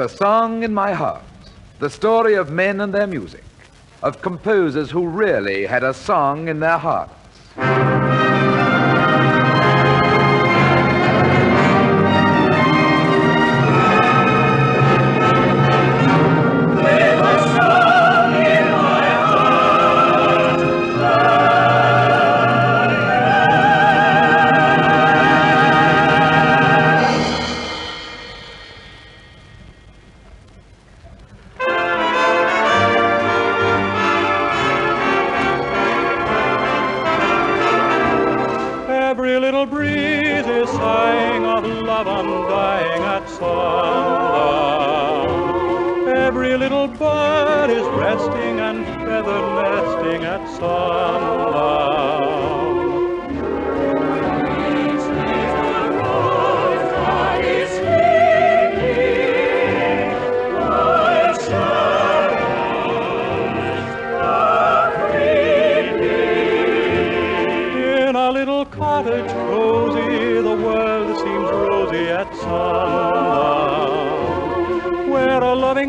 a song in my heart, the story of men and their music, of composers who really had a song in their hearts.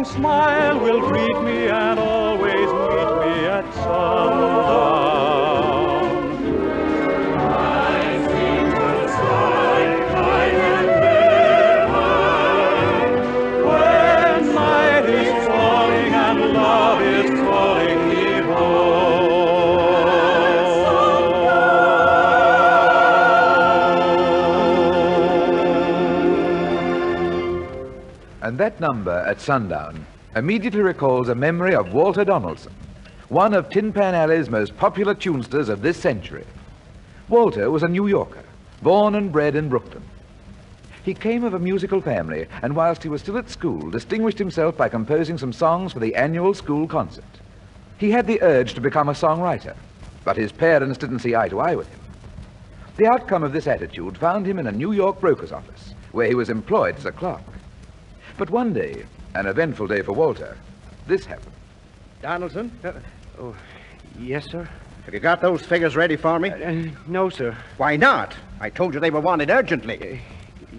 Smile will greet me and always meet me at sundown. I sing to the sky, night and day, when night is falling and love is calling me home. And that number at sundown immediately recalls a memory of Walter Donaldson, one of Tin Pan Alley's most popular tunesters of this century. Walter was a New Yorker, born and bred in Brooklyn. He came of a musical family, and whilst he was still at school, distinguished himself by composing some songs for the annual school concert. He had the urge to become a songwriter, but his parents didn't see eye to eye with him. The outcome of this attitude found him in a New York broker's office, where he was employed as a clerk. But one day, an eventful day for Walter, this happened. Donaldson? Oh, yes, sir? Have you got those figures ready for me? No, sir. Why not? I told you they were wanted urgently.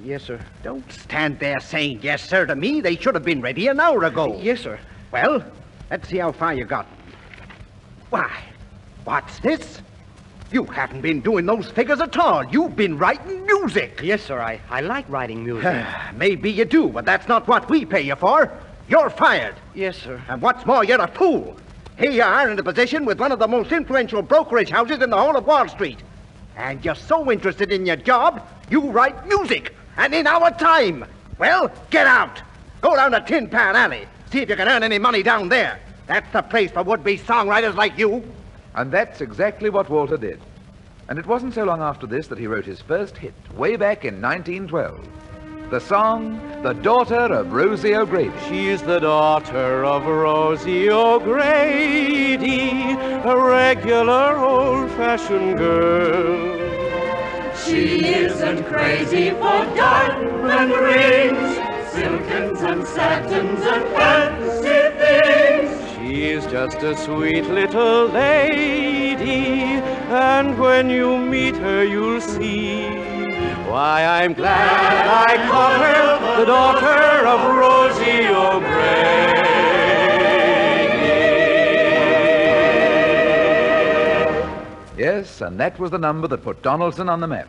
Yes, sir. Don't stand there saying yes, sir, to me. They should have been ready an hour ago. Yes, sir. Well, let's see how far you got. Why, what's this? You haven't been doing those figures at all. You've been writing music. Yes, sir. I like writing music. Maybe you do, but that's not what we pay you for. You're fired. Yes, sir. And what's more, you're a fool. Here you are in a position with one of the most influential brokerage houses in the whole of Wall Street. And you're so interested in your job, you write music. And in our time. Well, get out. Go down to Tin Pan Alley. See if you can earn any money down there. That's the place for would-be songwriters like you. And that's exactly what Walter did. And it wasn't so long after this that he wrote his first hit, way back in 1912. The song, The Daughter of Rosie O'Grady. She's the daughter of Rosie O'Grady, a regular old-fashioned girl. She isn't crazy for diamond rings, silkens and satins and fancy things. She's just a sweet little lady, and when you meet her you'll see why I'm glad I call her the daughter of Rosie O'Grady. Yes, and that was the number that put Donaldson on the map.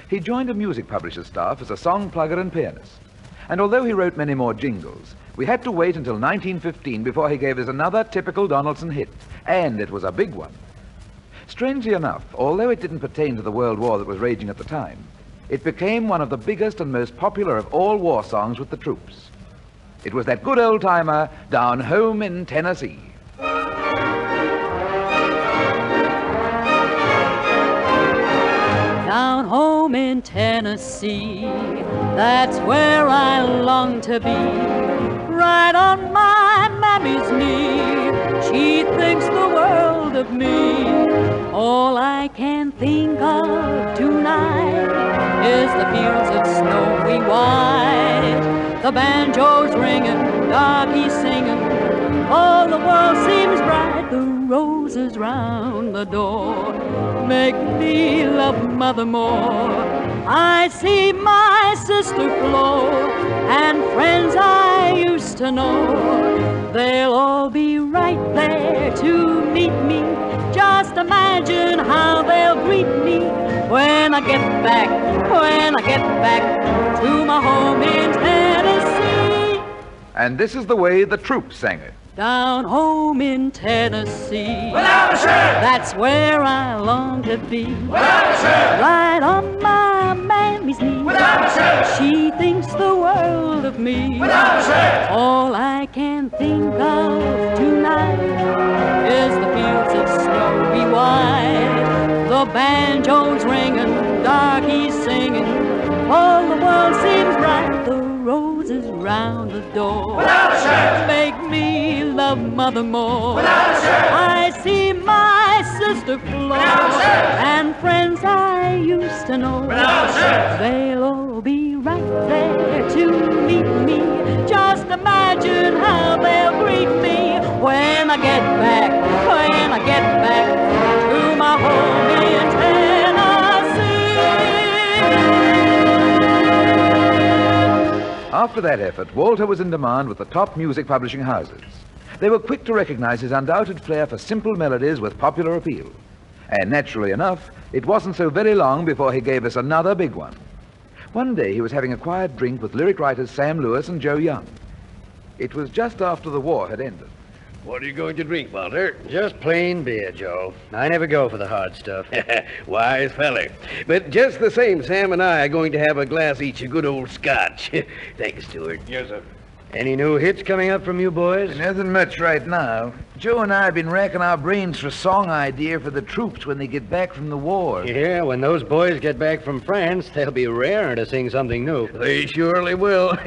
He joined a music publisher's staff as a song plugger and pianist. And although he wrote many more jingles, we had to wait until 1915 before he gave us another typical Donaldson hit, and it was a big one. Strangely enough, although it didn't pertain to the World War that was raging at the time, it became one of the biggest and most popular of all war songs with the troops. It was that good old-timer, Down Home in Tennessee. Down home in Tennessee, that's where I long to be. Right on my mammy's knee, she thinks the world of me. All I can think of tonight is the fields of snowy white, the banjos ringing, darkies singing, all the world seems bright. The roses round the door make me love mother more. I see my sister Flo, and friends I used to know. They'll all be right there to meet me. Just imagine how they'll greet me when I get back to my home in Tennessee. And this is the way the troops sang it. Down home in Tennessee, Without a shirt, that's where I long to be. without a shirt, Right on my mammy's knee, without a shirt, she thinks the world of me. without a shirt. All I can think of tonight is the fields of snowy white, the banjo's ringing, darkies singing, all the world seems bright, the roses round the door Without a shirt, make me love mother more. without a shirt, I see my sister Flo Without a shirt. and friends I used to know. without a shirt. They'll all be right there to meet me. Just imagine how they'll greet me when I get back to my home in Tennessee. After that effort, Walter was in demand with the top music publishing houses. They were quick to recognize his undoubted flair for simple melodies with popular appeal. And naturally enough, it wasn't so very long before he gave us another big one. One day he was having a quiet drink with lyric writers Sam Lewis and Joe Young. It was just after the war had ended. What are you going to drink, Walter? Just plain beer, Joe. I never go for the hard stuff. Wise feller. But just the same, Sam and I are going to have a glass each of good old scotch. Thanks, Stuart. Yes, sir. Any new hits coming up from you boys? Nothing much right now. Joe and I have been racking our brains for a song idea for the troops when they get back from the war. Yeah, when those boys get back from France, they'll be raring to sing something new. They surely will.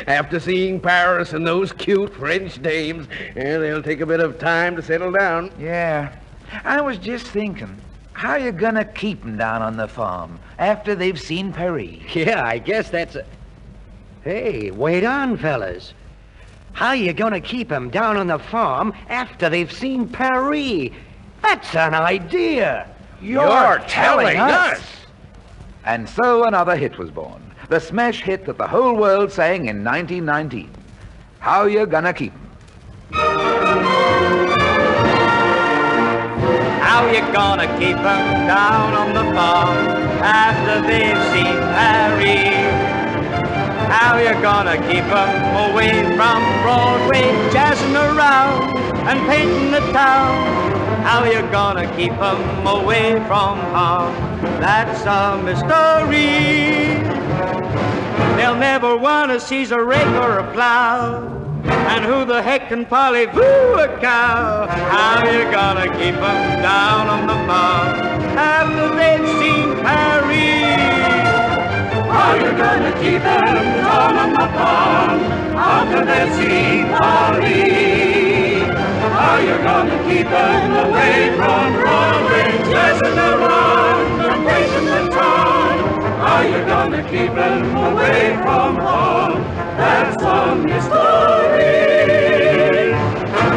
After seeing Paris and those cute French dames, they'll take a bit of time to settle down. Yeah. I was just thinking, how you gonna keep 'em down on the farm after they've seen Paris? Yeah, I guess that's a... Hey, wait on, fellas. How you gonna keep 'em down on the farm after they've seen Paris? That's an idea. You're telling us! And so another hit was born. The smash hit that the whole world sang in 1919. How you gonna keep 'em? How you gonna keep 'em down on the farm after they've seen Paris? How you gonna keep 'em away from Broadway, jazzing around and painting the town? How you gonna keep 'em away from home? That's a mystery. They'll never wanna seize a rake or a plow. And who the heck can parlez-vous a cow? How you gonna keep 'em down on the farm after they've seen Paris? How you gonna keep them down on the farm after they've seen Paris? How you gonna keep them away from Broadway, jazzing around and racing the town? How you gonna keep them away from home? That's a mystery.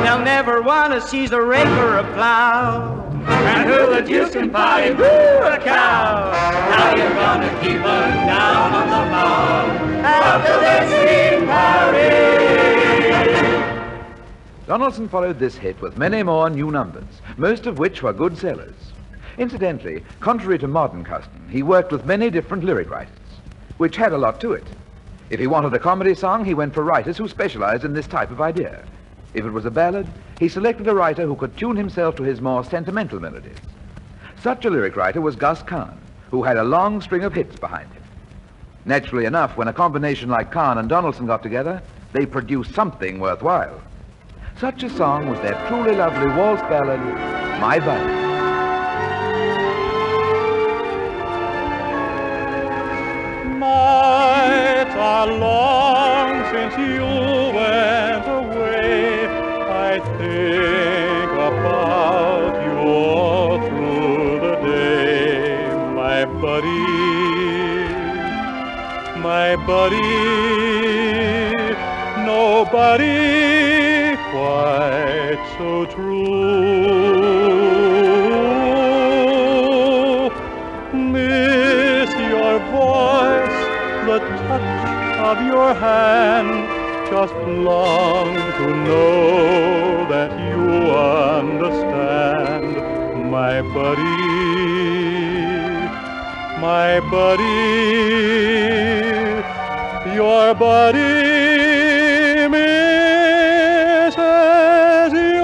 They'll never wanna seize a rake or a plow. And who the deuce can parlez-vous a cow? How you gonna keep them down on the farm After they've seen Paris? Donaldson followed this hit with many more new numbers, most of which were good sellers. Incidentally, contrary to modern custom, he worked with many different lyric writers, which had a lot to it. If he wanted a comedy song, he went for writers who specialized in this type of idea. If it was a ballad, he selected a writer who could tune himself to his more sentimental melodies. Such a lyric writer was Gus Kahn, who had a long string of hits behind him. Naturally enough, when a combination like Kahn and Donaldson got together, they produced something worthwhile. Such a song was their truly lovely waltz ballad, My Buddy. Nights are long since you went away. I think about you all through the day, my buddy, nobody quite so true. Miss your voice, the my buddy, your buddy misses you.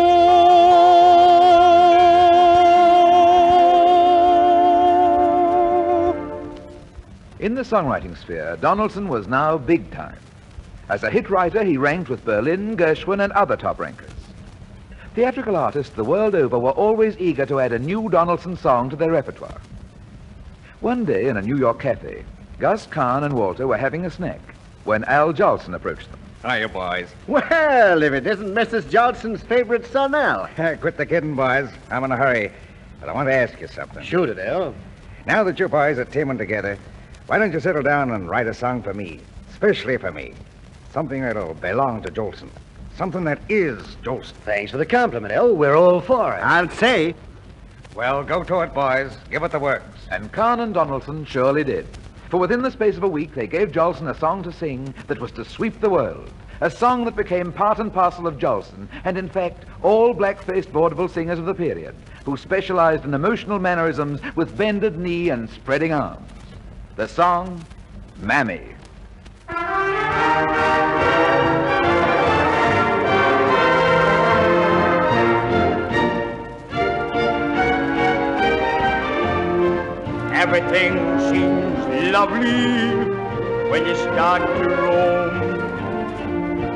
In the songwriting sphere, Donaldson was now big time. As a hit writer, he ranked with Berlin, Gershwin, and other top rankers. Theatrical artists the world over were always eager to add a new Donaldson song to their repertoire. One day in a New York cafe, Gus Kahn and Walter were having a snack when Al Jolson approached them. Hiya, boys. Well, if it isn't Mrs. Jolson's favorite son, Al. Quit the kidding, boys. I'm in a hurry. But I want to ask you something. Shoot it, Al. Now that you boys are teaming together, why don't you settle down and write a song for me? Especially for me. Something that'll belong to Jolson. Something that is Jolson. Thanks for the compliment, Al. We're all for it. I'll say. Well, go to it, boys. Give it the works. And Kahn and Donaldson surely did. For within the space of a week, they gave Jolson a song to sing that was to sweep the world. A song that became part and parcel of Jolson, and in fact, all black-faced vaudeville singers of the period, who specialized in emotional mannerisms with bended knee and spreading arms. The song, Mammy. Everything seems lovely when you start to roam.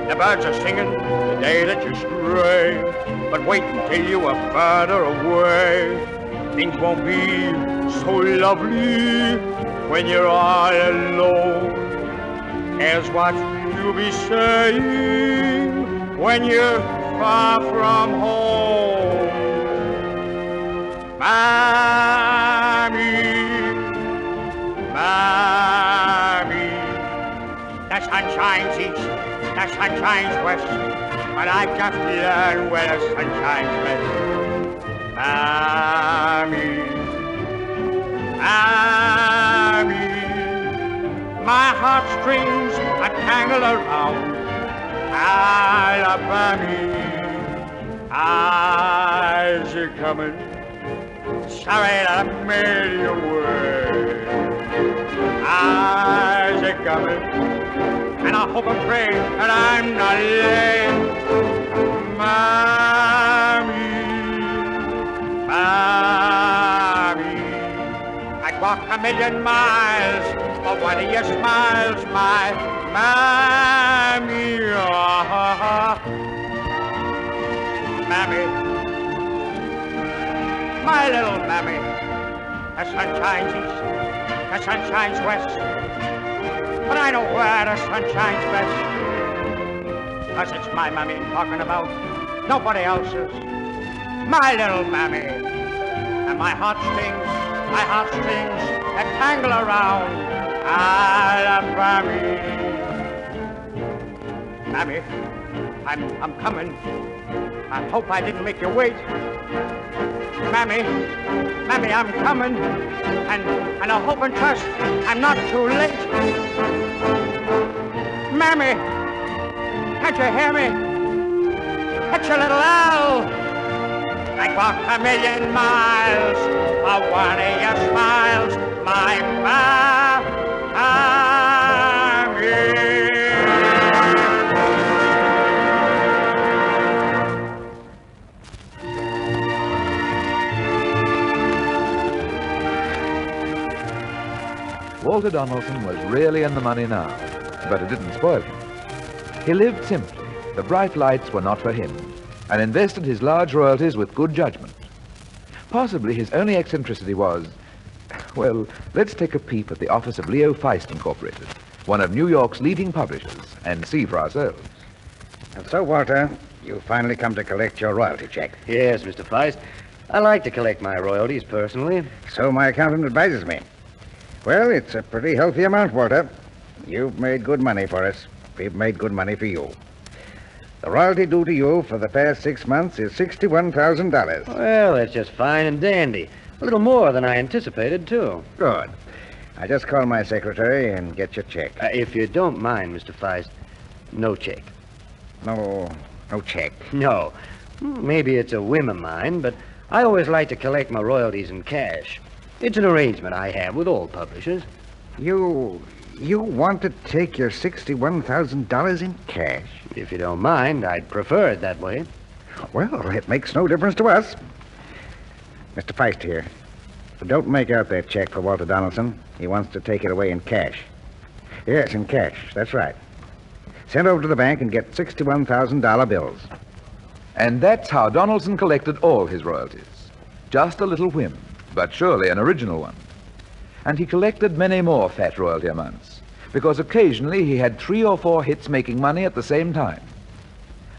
The birds are singing the day that you stray, but wait until you are further away. Things won't be so lovely when you're all alone. Here's what you'll be saying when you're far from home. Mammy, Mammy, the sun shines east, the sun shines west, but I've just learned where the sun shines best. Mammy, Mammy, my heartstrings are tangled around Alabama. Eyes are coming, sorry that I made you wait. Eyes are coming, and I hope and pray that I'm not late. Mommy, Mommy, I'd walk 1,000,000 miles for one of your smiles, my Mommy. Mammy, my little Mammy, the sun shines east, the sun shines west, but I know where the sun shines best. 'Cause it's my Mammy I'm talking about, nobody else's. My little Mammy, and my heartstrings that tangle around Alabama. Mammy, I'm coming. I hope I didn't make you wait. Mammy, Mammy, I'm coming, and I hope and trust I'm not too late. Mammy, can't you hear me? It's your little Al. I walk 1,000,000 miles for one of your smiles, my Mammy. Walter Donaldson was really in the money now, but it didn't spoil him. He lived simply. The bright lights were not for him, and invested his large royalties with good judgment. Possibly his only eccentricity was, well, let's take a peep at the office of Leo Feist Incorporated, one of New York's leading publishers, and see for ourselves. And so, Walter, you finally come to collect your royalty check. Yes, Mr. Feist. I like to collect my royalties personally. So my accountant advises me. Well, it's a pretty healthy amount, Walter. You've made good money for us. We've made good money for you. The royalty due to you for the past 6 months is $61,000. Well, that's just fine and dandy. A little more than I anticipated, too. Good. I just call my secretary and get your check. If you don't mind, Mr. Feist, no check. No check. No. Maybe it's a whim of mine, but I always like to collect my royalties in cash. It's an arrangement I have with all publishers. You want to take your $61,000 in cash? If you don't mind, I'd prefer it that way. Well, it makes no difference to us. Mr. Feist here. Don't make out that check for Walter Donaldson. He wants to take it away in cash. Yes, in cash. That's right. Send over to the bank and get $61,000 bills. And that's how Donaldson collected all his royalties. Just a little whim, but surely an original one. And he collected many more fat royalty amounts, because occasionally he had 3 or 4 hits making money at the same time.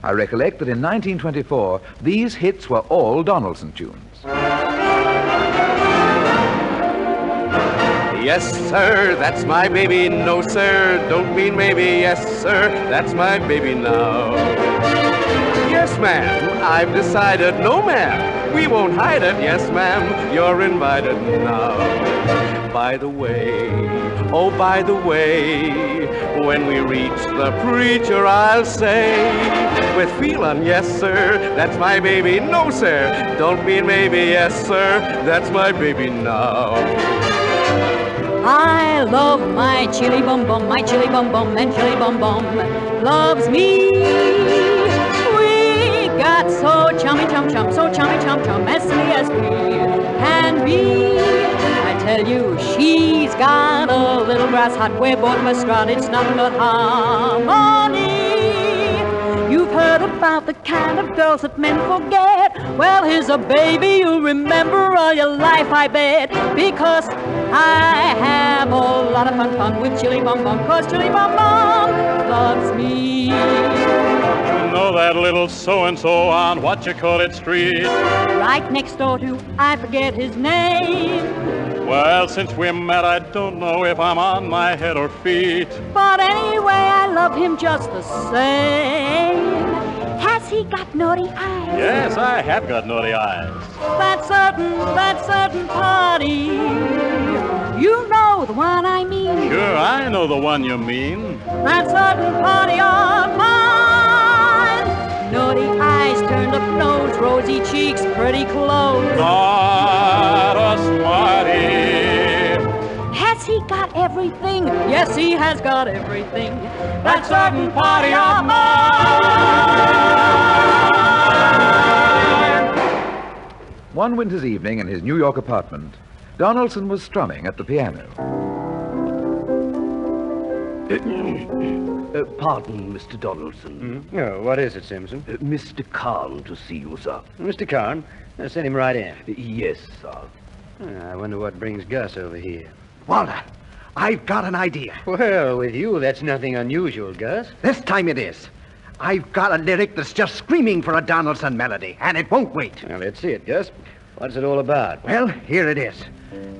I recollect that in 1924, these hits were all Donaldson tunes. Yes, sir, that's my baby. No, sir, don't mean maybe. Yes, sir, that's my baby now. Yes, ma'am, I've decided. No, ma'am, we won't hide it. Yes, ma'am, you're invited now. By the way, oh, by the way, when we reach the preacher, I'll say, with feeling, yes, sir, that's my baby. No, sir, don't mean maybe. Yes, sir, that's my baby now. I love my chili bum bum, and chili bum bum loves me. We got so chummy chum chum, so chummy chum chum, as silly as we can be. I tell you, she's got a little grass hut where both of us run, it's nothing but harmony. You've heard about the kind of girls that men forget. Well, here's a baby you'll remember all your life, I bet. Because I have a lot of fun with Chili Bum Bum, 'cause Chili Bum Bum loves me. You know that little so-and-so on what-you-call-it street? Right next door to, I forget his name. Well, since we met, I don't know if I'm on my head or feet. But anyway, I love him just the same. Has he got naughty eyes? Yes, I have got naughty eyes. That certain party. You know the one I mean. Sure, I know the one you mean. That certain party of mine. Naughty eyes, turned up nose, rosy cheeks, pretty clothes. Not a smarty. Has he got everything? Yes, he has got everything. That certain party of mine. One winter's evening in his New York apartment, Donaldson was strumming at the piano. Pardon, Mr. Donaldson. Oh, what is it, Simpson? Mr. Kahn to see you, sir. Mr. Carn, send him right in. Yes, sir. I wonder what brings Gus over here. Walter, I've got an idea. Well, with you, that's nothing unusual, Gus. This time it is. I've got a lyric that's just screaming for a Donaldson melody, and it won't wait. Well, let's see it, Gus. What's it all about? Well, here it is.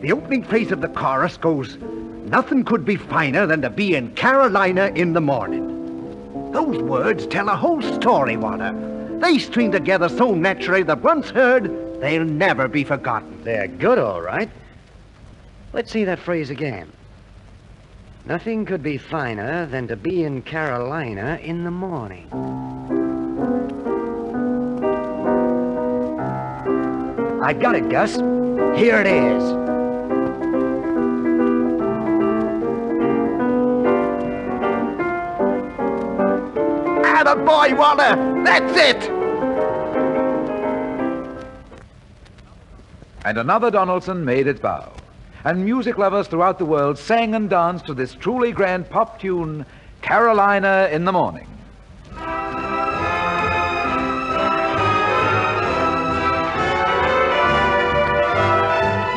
The opening phrase of the chorus goes, "Nothing could be finer than to be in Carolina in the morning." Those words tell a whole story, Walter. They string together so naturally that once heard, they'll never be forgotten. They're good, all right. Let's see that phrase again. Nothing could be finer than to be in Carolina in the morning. I got it, Gus. Here it is. Attaboy, Walter! That's it! And another Donaldson made its bow. And music lovers throughout the world sang and danced to this truly grand pop tune, Carolina in the Morning.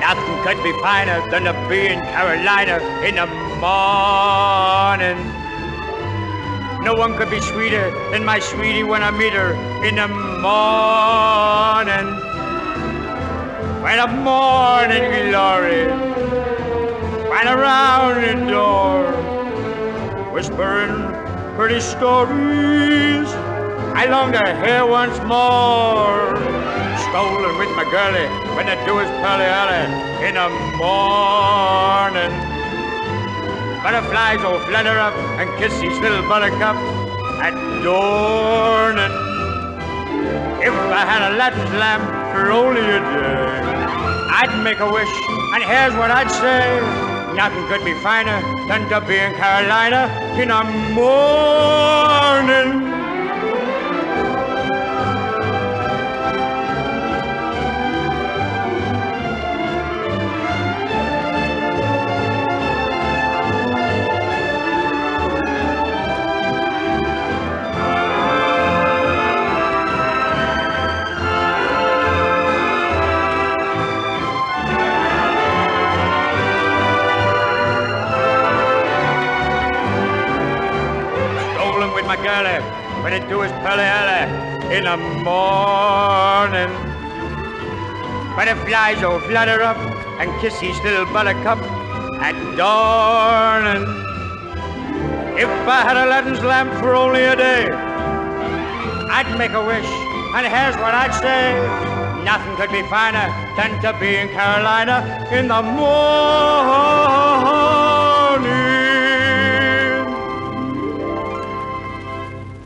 Nothing could be finer than to be in Carolina in the morning. No one could be sweeter than my sweetie when I meet her in the morning. When the morning glory ran around the door, whispering pretty stories I long to hear once more. Strolling with my girlie when the dew is pearly early in the morning. Butterflies will flutter up and kiss each little buttercup at dawning. If I had a Latin lamp for only a day, I'd make a wish, and here's what I'd say. Nothing could be finer than to be in Carolina in the morning. When it do his pearly in the morning. Butterflies will flutter up and kiss his little buttercup at dawning. If I had a Latin's lamp for only a day, I'd make a wish, and here's what I'd say. Nothing could be finer than to be in Carolina in the morning.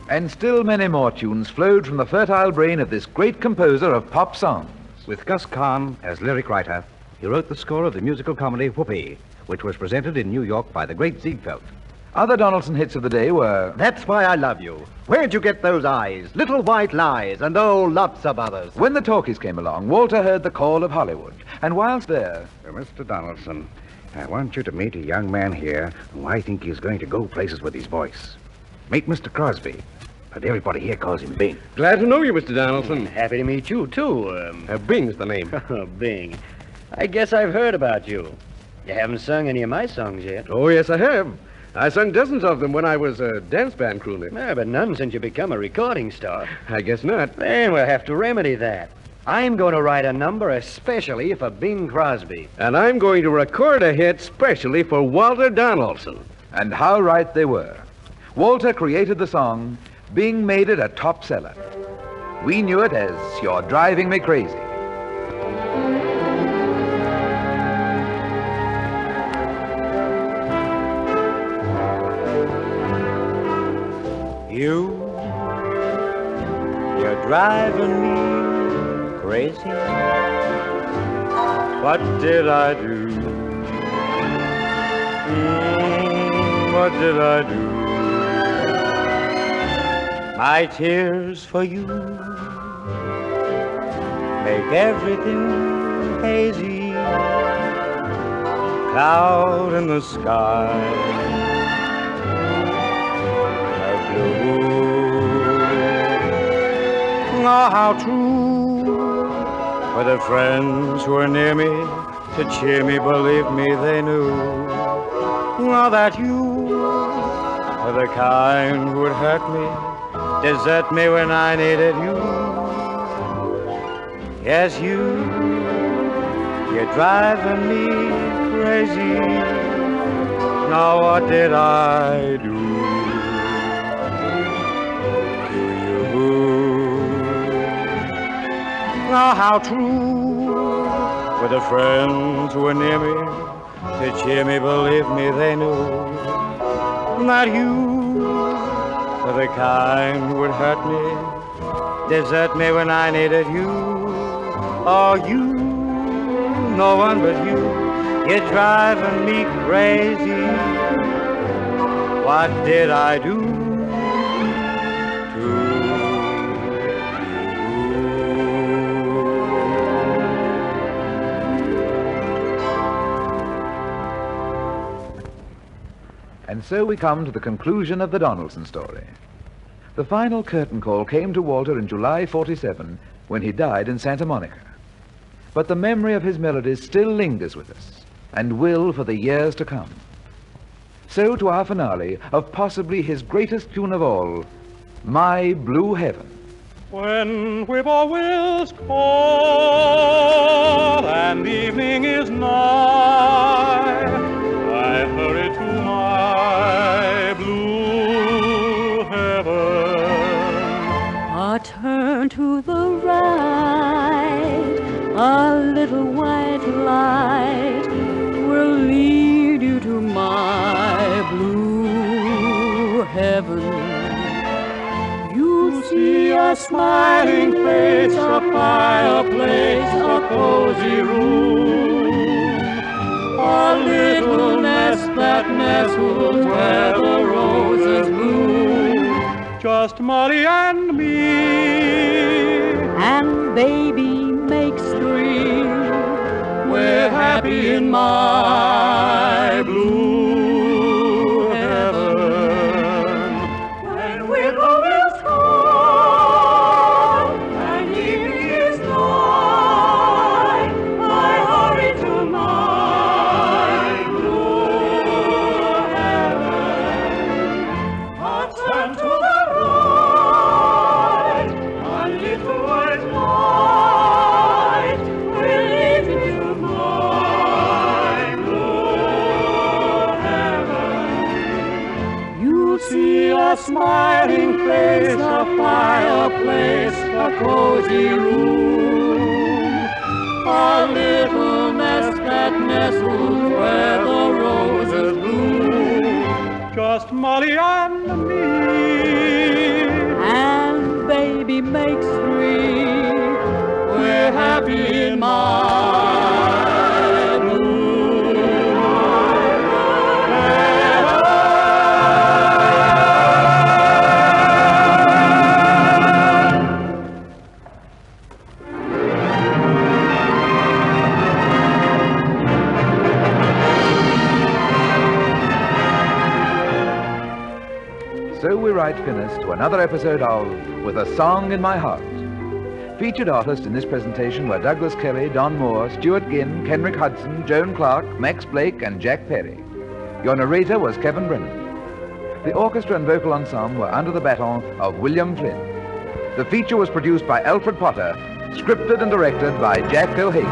And still many more tunes flowed from the fertile brain of this great composer of pop songs. With Gus Kahn as lyric writer, he wrote the score of the musical comedy Whoopee, which was presented in New York by the great Ziegfeld. Other Donaldson hits of the day were That's Why I Love You, Where'd You Get Those Eyes, Little White Lies, and oh, lots of others. When the talkies came along, Walter heard the call of Hollywood. And whilst there... Mr. Donaldson, I want you to meet a young man here who I think is going to go places with his voice. Meet Mr. Crosby. But everybody here calls him Bing. Glad to know you, Mr. Donaldson. Happy to meet you, too. Bing's the name. Bing. I guess I've heard about you. You haven't sung any of my songs yet. Oh, yes, I have. I sung dozens of them when I was a dance band crooner. Yeah, but none since you become a recording star. I guess not. Then we'll have to remedy that. I'm going to write a number especially for Bing Crosby. And I'm going to record a hit specially for Walter Donaldson. And how right they were. Walter created the song. Bing made it a top seller. We knew it as You're Driving Me Crazy. You're driving me crazy. What did I do? What did I do? My tears for you make everything hazy. Cloud in the sky, a blue. Oh, how true were the friends who were near me to cheer me. Believe me, they knew that you were the kind who would hurt me, desert me when I needed you. Yes, you're driving me crazy. Now what did I do to you? Now how true were the friends who were near me to cheer me. Believe me, they knew that you were the kind who would hurt me, desert me when I needed you. Oh, you, no one but you, you're driving me crazy. What did I do to And so we come to the conclusion of the Donaldson story. The final curtain call came to Walter in July 47, when he died in Santa Monica. But the memory of his melodies still lingers with us, and will for the years to come. So to our finale of possibly his greatest tune of all, My Blue Heaven. When whippoorwills call and evening is nigh, I hurry to my blue heaven. A turn to the right, a little white light will lead you to my blue heaven. You see, I a smiling face, a fireplace, a cozy room, a little nest that nestles where the roses bloom. Just Molly and me, and baby makes three. we're happy in my blue heaven. When Whittle is gone and evening is nigh, I hurry to my blue heaven. I turn to the right, a little white light will lead me to my blue heaven. You'll see a smiling face, a fireplace, a cozy room, a little nest that nestles where the roses bloom. Just Molly and me, And baby makes three. we're happy in my blue heaven. So we write Finis to another episode of With a Song in My Heart. Featured artists in this presentation were Douglas Kelly, Don Moore, Stuart Ginn, Kenrick Hudson, Joan Clark, Max Blake, and Jack Perry. Your narrator was Kevin Brennan. The orchestra and vocal ensemble were under the baton of William Flynn. The feature was produced by Alfred Potter, scripted and directed by Jack O'Hagan.